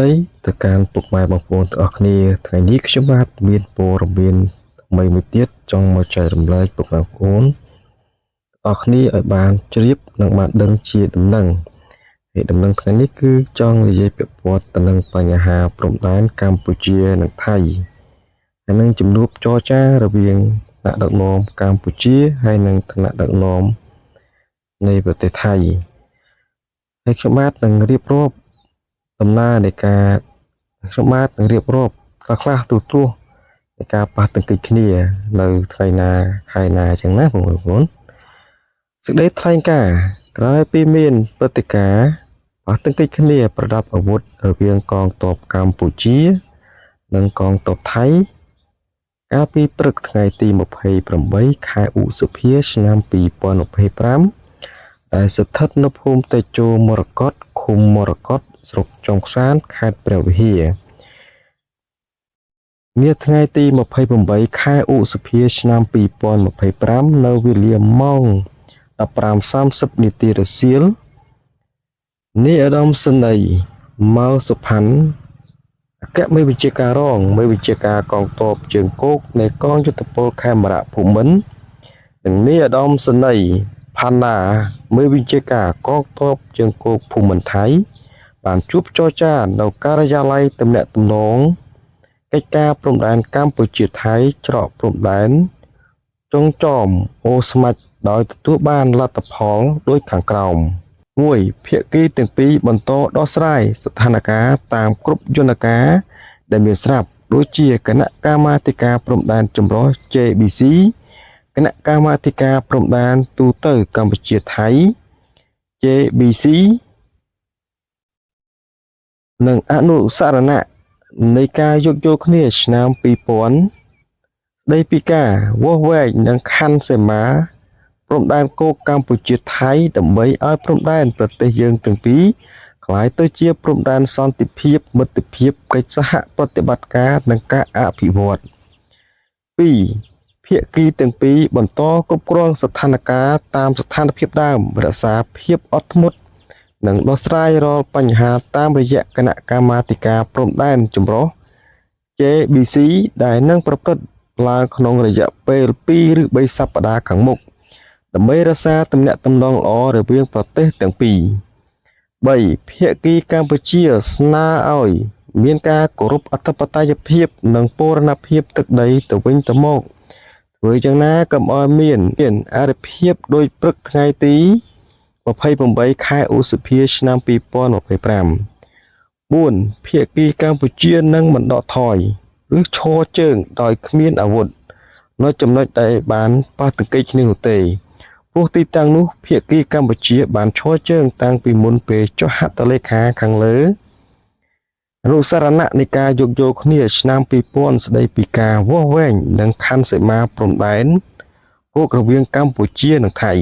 ហើយទៅកាន់ពុកម៉ែបងប្អូនទាំងអស់គ្នាថ្ងៃនេះខ្ញុំបាទមានព័ត៌មានថ្មីមួយទៀតចង់មកចែករំលែកពុកម៉ែបងប្អូនទាំងអស់គ្នាឲ្យបានជ្រាបនិងបានដឹងជាដំណឹងហើយដំណឹងថ្ងៃនេះគឺចង់និយាយពាក់ព័ន្ធទៅនឹងបញ្ហាព្រំដែនកម្ពុជានិងថៃហើយនឹងជំនួបចរចារវាងថ្នាក់ដឹកនាំកម្ពុជាហើយនិងថ្នាក់ដឹកនាំនៃប្រទេសថៃហើយខ្ញុំបាទនឹងរៀបរាប់ដំណើរនៃការខ្ញុំបាទនឹងរៀបរាប់ខ្លះទូទួនៃការប៉ះទង្គិចគ្នានៅថ្ងៃណាខែណាអញ្ចឹងណាបងប្អូនសេចក្តីថ្លែងការណ៍ក្រោយពីមានព្រឹត្តិការណ៍ប៉ះទង្គិចគ្នាប្រដាប់អាវុធរវាងកងទ័ពកម្ពុជានិងកងទ័ពថៃកាលពីព្រឹកថ្ងៃទី28ខែឧសភាឆ្នាំ2025ដែលស្ថិតនៅភូមិតេជោមរកតឃុំមរកតស្រុកចុងសានខេត្តព្រះវិហារនាថ្ងៃទី28ខែឧសភាឆ្នាំ2025នៅវេលាម៉ោង 15:30 នាទីរសៀលនាយឧត្តមសេនីយ៍ម៉ៅសុផាន់អគ្គមេបញ្ជាការរងមេបញ្ជាការកងទ័ពជើងគោកនៃកងយុទ្ធពលខេមរៈភូមិន្ទនិងនាយឧត្តមសេនីយ៍ផាន់ណាមេបញ្ជាការកងទ័ពជើងគោកភូមិន្ទថៃបានជួបចរចានៅការិយាល័យទំនាក់ទំនងកិច្ចការព្រំដែនកម្ពុជាថៃច្រកព្រំដែនចុងចោមអូស្មាច់ដោយទទួលបានលទ្ធផលដូចខាងក្រោម 1. ភាគីទាំងពីរបន្តដោះស្រាយស្ថានភាពតាមគ្រប់យន្តការដែលមានស្រាប់ដូចជាគណៈកម្មាធិការព្រំដែនចម្រុះ JBC គណៈកម្មាធិការព្រំដែនទូទៅកម្ពុជាថៃ JBC និងអនុសារណៈនៃការយោគយល់គ្នាឆ្នាំ2000ស្ដីពីការវាស់វែងនិងខណ្ឌសីមាព្រំដែនគោកកម្ពុជាថៃដើម្បីឲ្យព្រំដែនប្រទេសយើងទាំងពីរក្លាយទៅជាព្រំដែនសន្តិភាពមិត្តភាពកិច្ចសហប្រតិបត្តិការនិងការអភិវឌ្ឍ 2. ភាគីទាំងពីរបន្តគ្រប់គ្រងស្ថានភាពតាមស្ថានភាពដើមរក្សាភាពអត់ធ្មត់និងដោះស្រាយរាល់បញ្ហាតាមរយៈគណៈកម្មាធិការព្រំដែនចម្រុះ JBC ដែលនឹងប្រព្រឹត្តឡើងក្នុងរយៈពេល2ឬ3សប្តាហ៍ខាងមុខដើម្បីរក្សាទំនាក់ទំនងល្អរវាងប្រទេសទាំងពីរ 3. ភាគីកម្ពុជាស្នើឲ្យមានការគោរពអធិបតេយ្យភាពនិងបូរណភាពទឹកដីទៅវិញទៅមកធ្វើយ៉ាងណាកុំឲ្យមានអរិភាពដោយព្រឹកថ្ងៃទី28ខែឧសភាឆ្នាំ2025 4. ភាគីកម្ពុជានឹងមិនដកថយឬឈរជើងដោយគ្មានអាវុធនៅចំណុចដែលបានប៉ះទង្គិចគ្នានោះទេព្រោះទីតាំងនោះភាគីកម្ពុជាបានឈរជើងតាំងពីមុនពេលចុះហត្ថលេខាខាងលើអនុសារណៈនៃការយោគយល់គ្នាឆ្នាំ2000ស្ដីពីការវាស់វែងនិងខណ្ឌសីមាព្រំដែនគោករវាងកម្ពុជានិងថៃ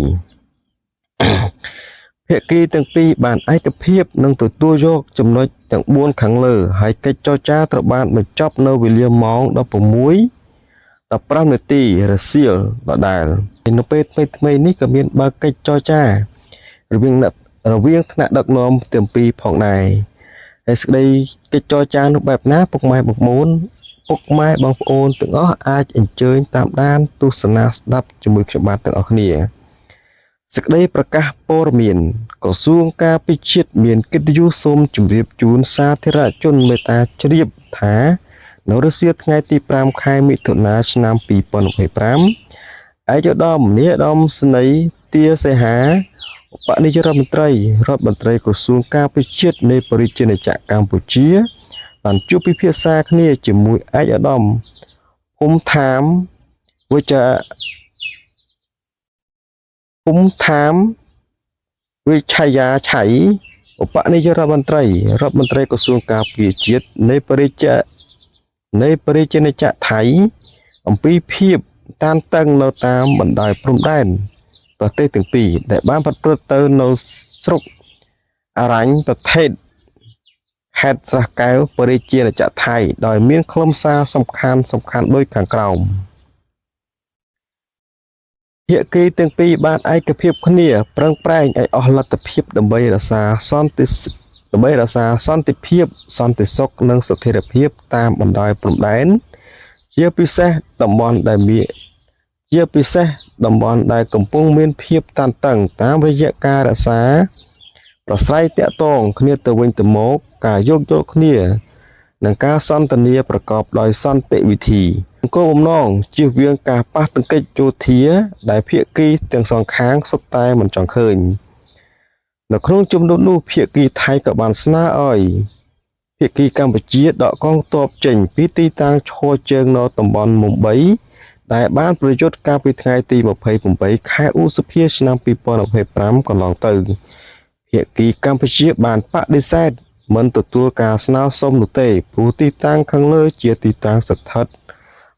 ភាគីទាំងពីរបានឯកភាពនិងទទួលយកចំណុចទាំង4ខាងលើហើយកិច្ចចរចាត្រូវបានបញ្ចប់នៅវេលាម៉ោង 16:15 នាទីរសៀលដដែលនៅពេលថ្មីនេះក៏មានបើកកិច្ចចរចារវាងថ្នាក់ដឹកនាំទាំងពីរផងដែរហើយសេចក្តីកិច្ចចរចានោះបែបណាពុកម៉ែបងប្អូនទាំងអស់អាចអញ្ជើញតាមដានទស្សនាស្ដាប់ជាមួយខ្ញុំបាទទាំងអស់គ្នាសេចក្តីប្រកាសព័ត៌មានក្រសួងការពារជាតិមានកិត្តិយសសូមជម្រាបជូនសាធារណជនមេត្តាជ្រាបថានៅរសៀលថ្ងៃទី5ខែមិថុនាឆ្នាំ2025ឯកឧត្តមនាយឧត្តមសេនីយ៍ទាសីហាឧបនាយករដ្ឋមន្ត្រីក្រសួងការពារជាតិនៃប្រជាជាតិកម្ពុជាបានជួបពិភាក្សាគ្នាជាមួយឯកឧត្តមភូមិឋាមវិជ្ជាឆៃឧបនាយករដ្ឋមន្ត្រីក្រសួងការពារជាតិនៃប្រជាជាតិថៃអំពីភាពតានតឹងនៅតាមបណ្ដោយព្រំដែនប្រទេសទាំងពីរដែលបានប្រព្រឹត្តទៅនៅស្រុកអរញ្ញប្រទេសខេត្តស្រះកែវប្រជាជាតិថៃដោយមានខ្លឹមសារសំខាន់ដូចខាងក្រោម ភាគីទាំងពីរបានឯកភាពគ្នាប្រឹងប្រែងឲ្យអស់លទ្ធភាពដើម្បីរក្សាសន្តិ ដើម្បីរក្សាសន្តិភាពសន្តិសុខនិងស្ថិរភាពតាមបណ្ដោយព្រំដែនជាពិសេសតំបន់ដែលកំពុងមានភាពតានតឹងតាមរយៈការរក្សាប្រស្រ័យទាក់ទងគ្នាទៅវិញទៅមកការយោគយល់គ្នានិងការសន្ទនាប្រកបដោយសន្តិវិធីគោលបំណងជៀសវាងការប៉ះទង្គិចយោធាដែលភាគីទាំងសងខាងសុទ្ធតែមិនចង់ឃើញនៅក្នុងជំនួបនោះភាគីថៃក៏បានស្នើឲ្យភាគីកម្ពុជាដកកងទ័ពចេញពីទីតាំងឈរជើងនៅតំបន់មុំបីដែលបានប្រយុទ្ធកាលពីថ្ងៃទី28ខែឧសភាឆ្នាំ2025កន្លងទៅភាគីកម្ពុជាបានបដិសេធមិនទទួលការស្នើសុំនោះទេព្រោះទីតាំងខាងលើជាទីតាំងស្ថិត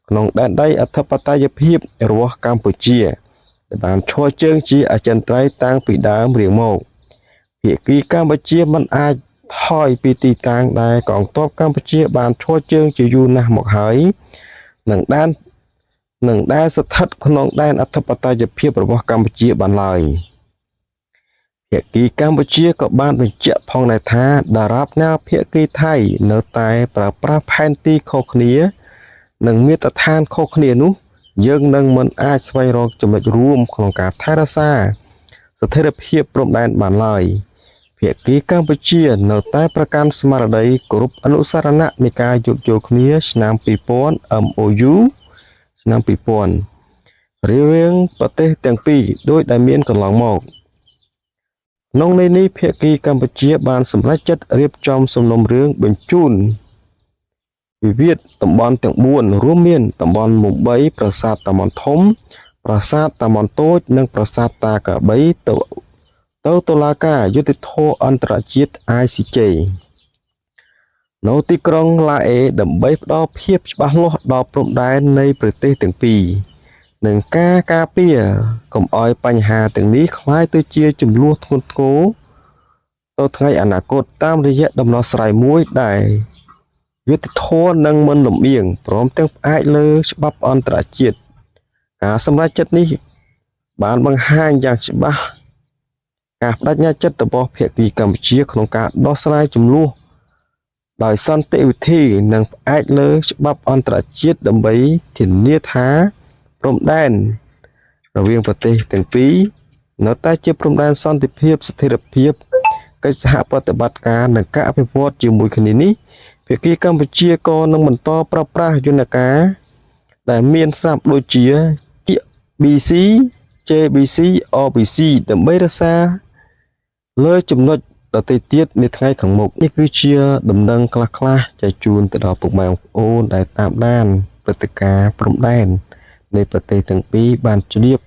ក្នុងដែនដីអធិបតេយ្យភាពរបស់កម្ពុជាដែលបានឈរជើងជាអចិន្ត្រៃយ៍តាំងពីដើមរៀងមកភាគីកម្ពុជាមិនអាចថយពីទីតាំងដែលកងទ័ពកម្ពុជាបានឈរជើងជាយូរណាស់មកហើយនឹងដែលស្ថិតក្នុងដែនអធិបតេយ្យភាពរបស់កម្ពុជាបានឡើយភាគីកម្ពុជាក៏បានបញ្ជាក់ផងដែរថាតារាបណាភាគីថៃនៅតែប្រើប្រាស់ផែនទីខុសគ្នានិងមាត្រដ្ឋានខុសគ្នានោះយើងនឹងមិនអាចស្វែងរកចំណុចរួមក្នុងការថែរក្សាស្ថិរភាពព្រំដែនបានឡើយភាគីកម្ពុជានៅតែប្រកាន់ស្មារតីគោរពអនុស្សរណៈនៃការយោគយល់គ្នាឆ្នាំ2000 MOU ឆ្នាំ2000រវាងប្រទេសទាំងពីរដោយដែលមានកន្លងមកក្នុងន័យនេះភាគីកម្ពុជាបានសម្រេចចិត្តរៀបចំសំណុំរឿងបញ្ជូនវិវាទតំបន់ទាំង4រួមមានតំបន់មុំបីប្រាសាទតាម៉ុនធំប្រាសាទតាម៉ុនតូចនិងប្រាសាទតាកាបីទៅតុលាការយុត្តិធម៌អន្តរជាតិ ICJ នៅទីក្រុងឡាអេដើម្បីផ្ដល់ភាពច្បាស់លាស់ដល់ព្រំដែននៃប្រទេសទាំងពីរនិងការការពារកុំឲ្យបញ្ហាទាំងនេះក្លាយទៅជាជម្លោះធ្ងន់ធ្ងរទៅថ្ងៃអនាគតតាមរយៈដំណោះស្រាយមួយដែលយុត្តិធម៌និងមិនលំអៀងព្រមទាំងផ្អែកលើច្បាប់អន្តរជាតិការសម្រេចចិត្តនេះបានបង្ហាញយ៉ាងច្បាស់ការបដិញ្ញាចិត្តរបស់ភាគីកម្ពុជាក្នុងការដោះស្រាយជម្លោះដោយសន្តិវិធីនិងផ្អែកលើច្បាប់អន្តរជាតិដើម្បីធានាថាព្រំដែនរវាងប្រទេសទាំងពីរនៅតែជាព្រំដែនសន្តិភាពស្ថិរភាពកិច្ចសហប្រតិបត្តិការនិងការអភិវឌ្ឍជាមួយគ្នានេះភាគីកម្ពុជាក៏នឹងបន្តប្រើប្រាស់យន្តការដែលមានស្រាប់ដូចជា BC JBC OBC ដើម្បីរក្សាលើចំណុចដទៃទៀតនៅថ្ងៃខាងមុខនេះគឺជាដំណឹងខ្លះៗចែកជូនទៅដល់ពុកម៉ែបងប្អូនដែលតាមដានព្រឹត្តិការណ៍ព្រំដែននៃប្រទេសទាំងពីរបានជ្រាប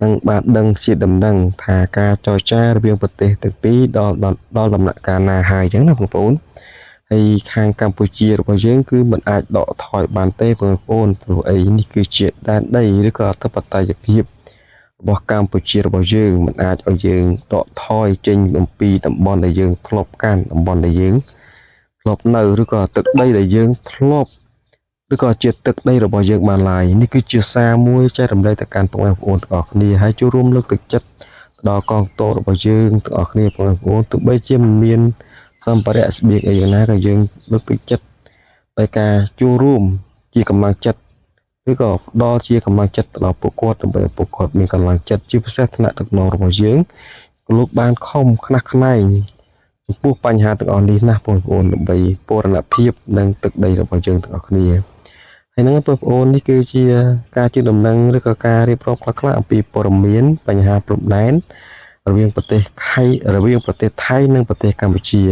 និងបានដឹងជាដំណឹងថាការចរចារវាងប្រទេសទាំងពីរដល់ដំណាក់កាលណាហើយអញ្ចឹងណាបងប្អូនហើយខាងកម្ពុជារបស់យើងគឺមិនអាចដកថយបានទេបងប្អូនព្រោះអីនេះគឺជាដែនដីឬក៏អធិបតេយ្យភាពរបស់កម្ពុជារបស់យើងមិនអាចឲ្យយើងដកថយចេញអំពីតំបន់ដែលយើងធ្លាប់កាន់តំបន់ដែលយើងធ្លាប់នៅឬក៏ទឹកដីដែលយើងធ្លាប់ឬក៏ជាទឹកដីរបស់យើងបានឡើយនេះគឺជាសារមួយចែករំលែកទៅកាន់បងប្អូនទាំងអស់គ្នាហើយចូលរួមលើកទឹកចិត្តដល់កងទ័ពរបស់យើងទាំងអស់គ្នាបងប្អូនទោះបីជាមិនមានសម្ភារៈស្បៀងអីយ៉ាងណាក៏យើងលើកទឹកចិត្តដោយការចូលរួមជាកម្លាំងចិត្តឬក៏ផ្ដល់ជាកម្លាំងចិត្តដល់ពួកគាត់ដើម្បីពួកគាត់មានកម្លាំងចិត្តជាពិសេសថ្នាក់ដឹកនាំរបស់យើងលោកបានខំខ្នះខ្នែងចំពោះបញ្ហាទាំងអស់នេះណាបងប្អូនដើម្បីពរណភាពនិងទឹកដីរបស់យើងទាំងអស់គ្នាហើយហ្នឹងបងប្អូននេះគឺជាការជូនដំណឹងឬក៏ការរៀបរាប់ខ្លះៗអំពីព័ត៌មានបញ្ហាព្រំដែនរវាងប្រទេសថៃនិងប្រទេសកម្ពុជា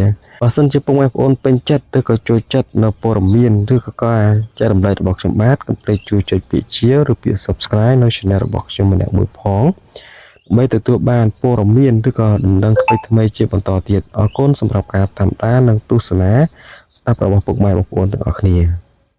បើសិនជាបងប្អូនពេញចិត្តឬក៏ចូលចិត្តនៅព័ត៌មានឬក៏ការចែករំលែករបស់ខ្ញុំបាទកុំភ្លេចជួយចុចពាក្យជាឬពាក្យ Subscribe នៅ Channel របស់ខ្ញុំម្នាក់មួយផងដើម្បីទទួលបានព័ត៌មានឬក៏ដំណឹងថ្មីៗជាបន្តទៀតអរគុណសម្រាប់ការតាមដាននិងទស្សនាស្ដាប់របស់ពុកម៉ែបងប្អូនទាំងអស់គ្នា